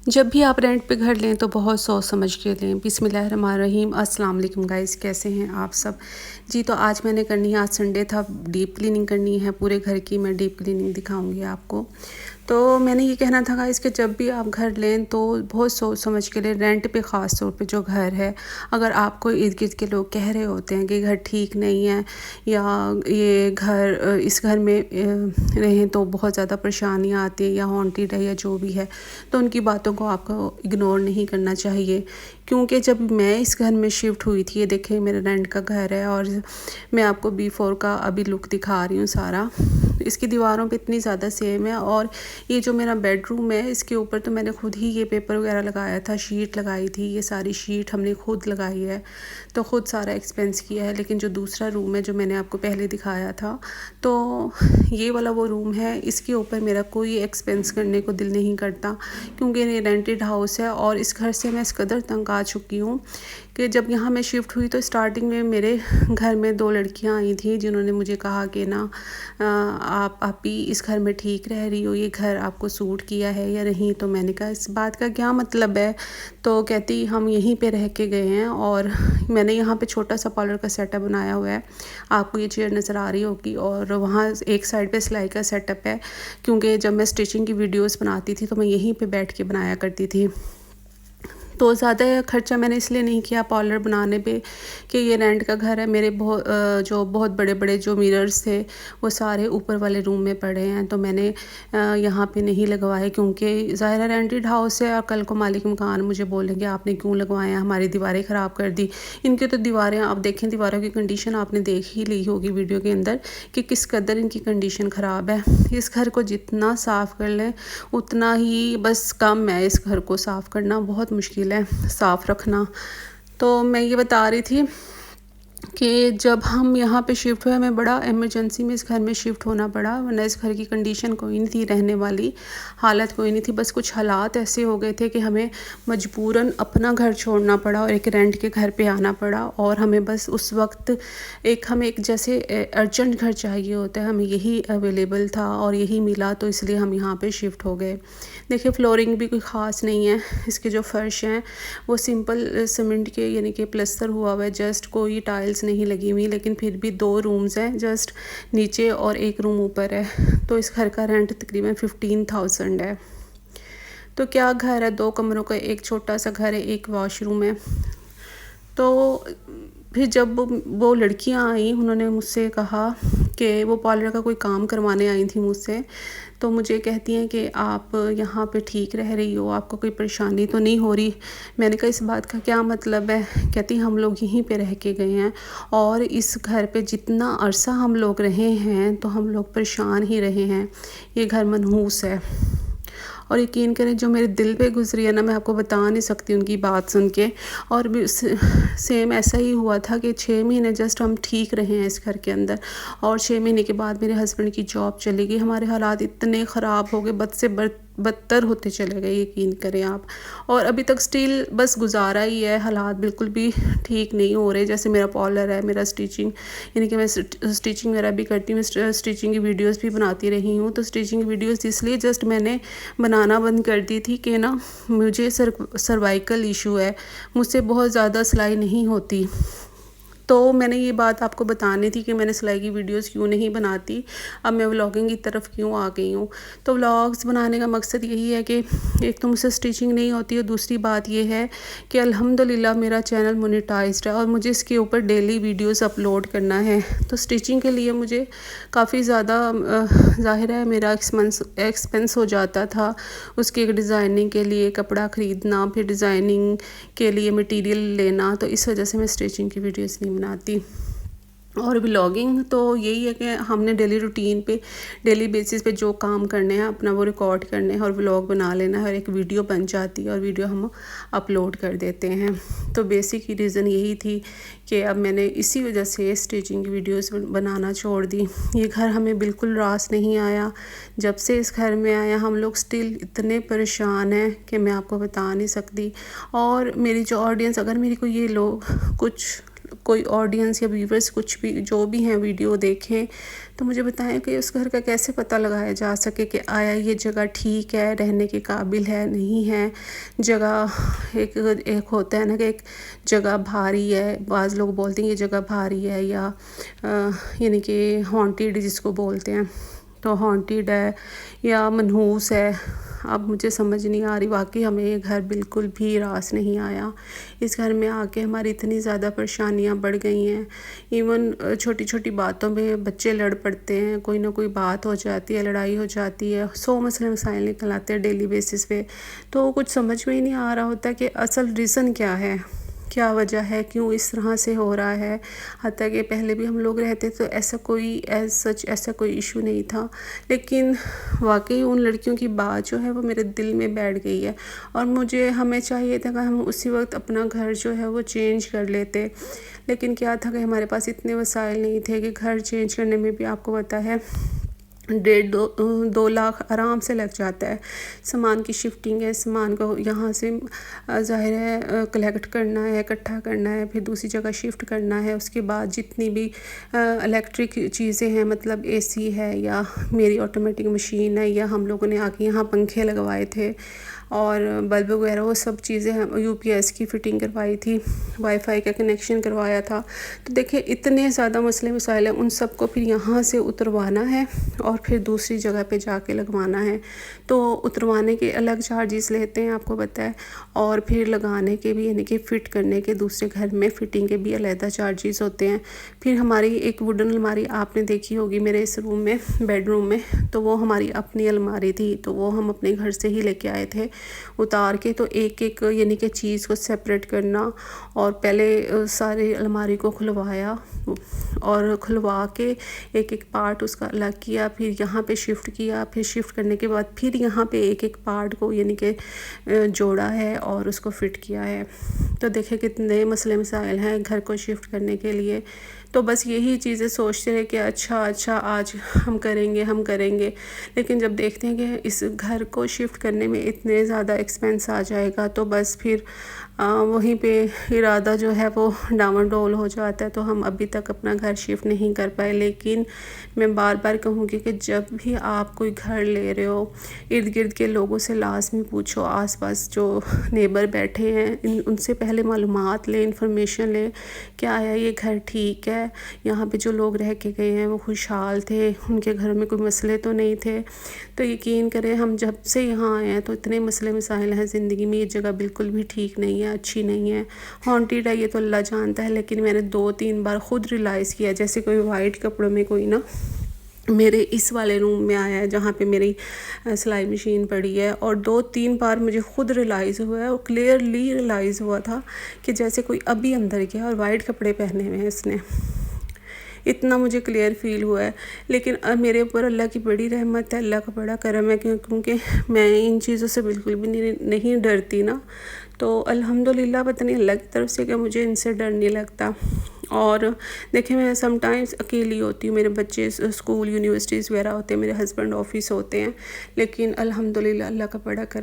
जब भी आप रेंट पे घर लें तो बहुत सोच समझ के लें। बिस्मिल्लाहिर्रहमानिर्रहीम। अस्सलाम वालेकुम गाइस, कैसे हैं आप सब। जी तो आज मैंने करनी है, आज संडे था, डीप क्लीनिंग करनी है पूरे घर की। मैं डीप क्लीनिंग दिखाऊंगी आपको। तो मैंने ये कहना था गाइस कि जब भी आप घर लें तो बहुत सोच समझ के लें। रेंट पे ख़ास तौर पे जो घर है, अगर आपको इर्द गिर्द के लोग कह रहे होते हैं कि घर ठीक नहीं है या ये घर इस घर में रहें तो बहुत ज़्यादा परेशानियाँ आती है या हॉन्टेड है या जो भी है, तो उनकी बातों को आपको इग्नोर नहीं करना चाहिए। क्योंकि जब मैं इस घर में शिफ्ट हुई थी, ये देखें मेरा रेंट का घर है और मैं आपको बिफ़ोर का अभी लुक दिखा रही हूँ सारा। इसकी दीवारों पे इतनी ज़्यादा सेम है। और ये जो मेरा बेडरूम है, इसके ऊपर तो मैंने खुद ही ये पेपर वगैरह लगाया था, शीट लगाई थी। ये सारी शीट हमने खुद लगाई है, तो ख़ुद सारा एक्सपेंस किया है। लेकिन जो दूसरा रूम है जो मैंने आपको पहले दिखाया था, तो ये वाला वो रूम है, इसके ऊपर मेरा कोई एक्सपेंस करने को दिल नहीं करता। क्योंकि ये रेंटेड हाउस है और इस घर से मैं इस कदर तंग आ चुकी हूँ कि जब यहाँ मैं शिफ्ट हुई तो स्टार्टिंग में मेरे घर में 2 लड़कियाँ आई थी जिन्होंने मुझे कहा कि ना आप भी इस घर में ठीक रह रही हो, ये घर आपको सूट किया है या नहीं। तो मैंने कहा इस बात का क्या मतलब है। तो कहती हम यहीं पे रह के गए हैं और मैंने यहाँ पे छोटा सा पार्लर का सेटअप बनाया हुआ है। आपको ये चेयर नज़र आ रही होगी और वहाँ एक साइड पे सिलाई का सेटअप है। क्योंकि जब मैं स्टिचिंग की वीडियोस बनाती थी तो मैं यहीं पे बैठ के बनाया करती थी। तो ज़्यादा खर्चा मैंने इसलिए नहीं किया पार्लर बनाने पे कि ये रेंट का घर है। मेरे जो बहुत बड़े बड़े जो मिरर्स थे वो सारे ऊपर वाले रूम में पड़े हैं, तो मैंने यहाँ पे नहीं लगवाए। क्योंकि ज़ाहिर रेंटेड हाउस है और कल को मालिक मकान मुझे बोलेंगे आपने क्यों लगवाए, हमारी दीवारें ख़राब कर दी। इनकी तो दीवारें आप देखें, दीवारों की कंडीशन आपने देख ही ली होगी वीडियो के अंदर कि किस कदर इनकी कंडीशन ख़राब है। इस घर को जितना साफ़ कर लें उतना ही बस कम है। इस घर को साफ़ करना बहुत मुश्किल है, साफ़ रखना। तो मैं ये बता रही थी कि जब हम यहाँ पे शिफ्ट हुए, हमें बड़ा इमरजेंसी में इस घर में शिफ्ट होना पड़ा, वरना इस घर की कंडीशन कोई नहीं थी, रहने वाली हालत कोई नहीं थी। बस कुछ हालात ऐसे हो गए थे कि हमें मजबूरन अपना घर छोड़ना पड़ा और एक रेंट के घर पे आना पड़ा। और हमें बस उस वक्त हमें एक जैसे अर्जेंट घर चाहिए होता है, हमें यही अवेलेबल था और यही मिला, तो इसलिए हम यहाँ पे शिफ्ट हो गए। देखिए फ्लोरिंग भी कोई ख़ास नहीं है, इसके जो फ़र्श हैं वो सिंपल सीमेंट के यानी कि प्लस्तर हुआ हुआ है, जस्ट कोई टाइल्स नहीं लगी हुई। लेकिन फिर भी 2 रूम्स हैं जस्ट नीचे और 1 रूम ऊपर है। तो इस घर का रेंट तकरीबन 15,000 है। तो क्या घर है, 2 कमरों का, एक छोटा सा घर है, 1 वॉशरूम है। तो फिर जब वो लड़कियां आई, उन्होंने मुझसे कहा कि वो पार्लर का कोई काम करवाने आई थी मुझसे, तो मुझे कहती हैं कि आप यहाँ पे ठीक रह रही हो, आपको कोई परेशानी तो नहीं हो रही। मैंने कहा इस बात का क्या मतलब है। कहती हम लोग यहीं पे रह के गए हैं और इस घर पे जितना अरसा हम लोग रहे हैं तो हम लोग परेशान ही रहे हैं, ये घर मनहूस है। और यकीन करें जो मेरे दिल पे गुजरी है ना, मैं आपको बता नहीं सकती उनकी बात सुन के। और भी सेम ऐसा ही हुआ था कि 6 महीने जस्ट हम ठीक रहे हैं इस घर के अंदर और 6 महीने के बाद मेरे हस्बैंड की जॉब चली गई। हमारे हालात इतने ख़राब हो गए, बद से बदतर होते चले गए, यकीन करें आप। और अभी तक स्टिल बस गुजारा ही है, हालात बिल्कुल भी ठीक नहीं हो रहे। जैसे मेरा पार्लर है, मेरा स्टिचिंग यानी कि मैं स्टिचिंग वगैरह भी करती हूँ, स्टिचिंग की वीडियोस भी बनाती रही हूँ। तो स्टिचिंग की वीडियोस इसलिए जस्ट मैंने बनाना बंद कर दी थी कि ना मुझे सर्वाइकल इशू है, मुझसे बहुत ज़्यादा सिलाई नहीं होती। तो मैंने ये बात आपको बतानी थी कि मैंने सिलाई की वीडियोस क्यों नहीं बनाती, अब मैं व्लॉगिंग की तरफ क्यों आ गई हूँ। तो व्लॉग्स बनाने का मकसद यही है कि एक तो मुझसे स्टिचिंग नहीं होती और दूसरी बात ये है कि अल्हम्दुलिल्लाह मेरा चैनल मोनेटाइज्ड है और मुझे इसके ऊपर डेली वीडियोस अपलोड करना है। तो स्टिचिंग के लिए मुझे काफ़ी ज़्यादा ज़ाहिर है मेरा एक्सपेंस हो जाता था। उसकी एक डिज़ाइनिंग के लिए कपड़ा ख़रीदना, फिर डिज़ाइनिंग के लिए मटेरियल लेना, तो इस वजह से मैं स्टिचिंग की वीडियोस नहीं बनाती। और व्लॉगिंग तो यही है कि हमने डेली रूटीन पे, डेली बेसिस पे जो काम करने हैं अपना वो रिकॉर्ड करने हैं और व्लॉग बना लेना है और एक वीडियो बन जाती है और वीडियो हम अपलोड कर देते हैं। तो बेसिक रीज़न यही थी कि अब मैंने इसी वजह से स्टिचिंग की वीडियोस बनाना छोड़ दी। ये घर हमें बिल्कुल रास नहीं आया। जब से इस घर में आया हम लोग स्टिल इतने परेशान हैं कि मैं आपको बता नहीं सकती। और मेरी जो ऑडियंस, अगर मेरी को ये लोग कोई ऑडियंस या व्यूवर्स कुछ भी जो भी हैं वीडियो देखें तो मुझे बताएं कि उस घर का कैसे पता लगाया जा सके कि आया ये जगह ठीक है, रहने के काबिल है, नहीं है। जगह एक होता है ना कि एक जगह भारी है, बाज़ लोग बोलते हैं ये जगह भारी है, या यानी कि हॉन्टेड जिसको बोलते हैं, तो हॉन्टेड है या मनहूस है। अब मुझे समझ नहीं आ रही, वाकई हमें ये घर बिल्कुल भी रास नहीं आया। इस घर में आके हमारी इतनी ज़्यादा परेशानियां बढ़ गई हैं। इवन छोटी छोटी बातों में बच्चे लड़ पड़ते हैं, कोई ना कोई बात हो जाती है, लड़ाई हो जाती है, 100 मसले मसाइल निकल आते हैं डेली बेसिस पे। तो कुछ समझ में ही नहीं आ रहा होता कि असल रीज़न क्या है, क्या वजह है, क्यों इस तरह से हो रहा है। हत्ता कि पहले भी हम लोग रहते तो ऐसा कोई ऐसा कोई इशू नहीं था, लेकिन वाकई उन लड़कियों की बात जो है वो मेरे दिल में बैठ गई है। और हमें चाहिए था कि हम उसी वक्त अपना घर जो है वो चेंज कर लेते, लेकिन क्या था कि हमारे पास इतने वसाइल नहीं थे कि घर चेंज करने में भी आपको पता है 1.5-2 लाख आराम से लग जाता है। सामान की शिफ्टिंग है, सामान को यहाँ से ज़ाहिर है कलेक्ट करना है, इकट्ठा करना है, फिर दूसरी जगह शिफ्ट करना है। उसके बाद जितनी भी इलेक्ट्रिक चीज़ें हैं, मतलब एसी है या मेरी ऑटोमेटिक मशीन है, या हम लोगों ने आके यहाँ पंखे लगवाए थे और बल्ब वगैरह वो सब चीज़ें हम यूपीएस की फ़िटिंग करवाई थी, वाईफाई का कनेक्शन करवाया था। तो देखिए इतने ज़्यादा मसले मसाइल हैं, उन सब को फिर यहाँ से उतरवाना है और फिर दूसरी जगह पे जाके लगवाना है। तो उतरवाने के अलग चार्जेस लेते हैं, आपको पता है, और फिर लगाने के भी, यानी कि फ़िट करने के दूसरे घर में फ़िटिंग के भी अलग चार्जेस होते हैं। फिर हमारी एक वुडन अलमारी आपने देखी होगी मेरे इस रूम में, बेडरूम में, तो वो हमारी अपनी अलमारी थी, तो वो हम अपने घर से ही लेके आए थे उतार के। तो एक एक यानी कि चीज़ को सेपरेट करना, और पहले सारे अलमारी को खुलवाया और खुलवा के एक एक पार्ट उसका अलग किया, फिर यहाँ पे शिफ्ट किया, फिर शिफ्ट करने के बाद फिर यहाँ पे एक एक पार्ट को यानी कि जोड़ा है और उसको फिट किया है। तो देखिए कितने मसले मसाइल हैं घर को शिफ्ट करने के लिए। तो बस यही चीज़ें सोचते रहे कि अच्छा आज हम करेंगे, लेकिन जब देखते हैं कि इस घर को शिफ्ट करने में इतने ज़्यादा एक्सपेंस आ जाएगा, तो बस फिर वहीं पे इरादा जो है वो डामाडोल हो जाता है। तो हम अभी तक अपना घर शिफ्ट नहीं कर पाए। लेकिन मैं बार बार कहूँगी कि जब भी आप कोई घर ले रहे हो, इर्द गिर्द के लोगों से लाजमी पूछो, आसपास जो नेबर बैठे हैं उनसे पहले मालूमात लें, इंफॉर्मेशन लें, क्या आया ये घर ठीक है, यहाँ पे जो लोग रह के गए हैं वो खुशहाल थे, उनके घर में कोई मसले तो नहीं थे। तो यकीन करें हम जब से यहाँ आए हैं तो इतने मसले मसाइल हैं ज़िंदगी में, ये जगह बिल्कुल भी ठीक नहीं है, अच्छी नहीं है, हॉन्टेड है, ये तो अल्लाह जानता है। लेकिन मैंने 2-3 बार ख़ुद रियलाइज़ किया, जैसे कोई वाइट कपड़ों में कोई ना मेरे इस वाले रूम में आया है जहाँ पे मेरी सिलाई मशीन पड़ी है, और 2-3 बार मुझे ख़ुद रियलाइज़ हुआ है और क्लियरली रियलाइज़ हुआ था कि जैसे कोई अभी अंदर गया और वाइट कपड़े पहने हुए हैं इसने, इतना मुझे क्लियर फ़ील हुआ है। लेकिन अब मेरे ऊपर अल्लाह की बड़ी रहमत है, अल्लाह का बड़ा करम है, क्योंकि मैं इन चीज़ों से बिल्कुल भी नहीं डरती ना। तो अल्हम्दुलिल्लाह पता नहीं अल्लाह की तरफ से कि मुझे इनसे डर नहीं लगता। और देखिए मैं समटाइम्स अकेली होती हूँ, मेरे बच्चे स्कूल यूनिवर्सिटीज़ वगैरह होते हैं, मेरे हस्बैंड ऑफिस होते हैं, लेकिन अल्हम्दुलिल्लाह अल्लाह का बड़ा करम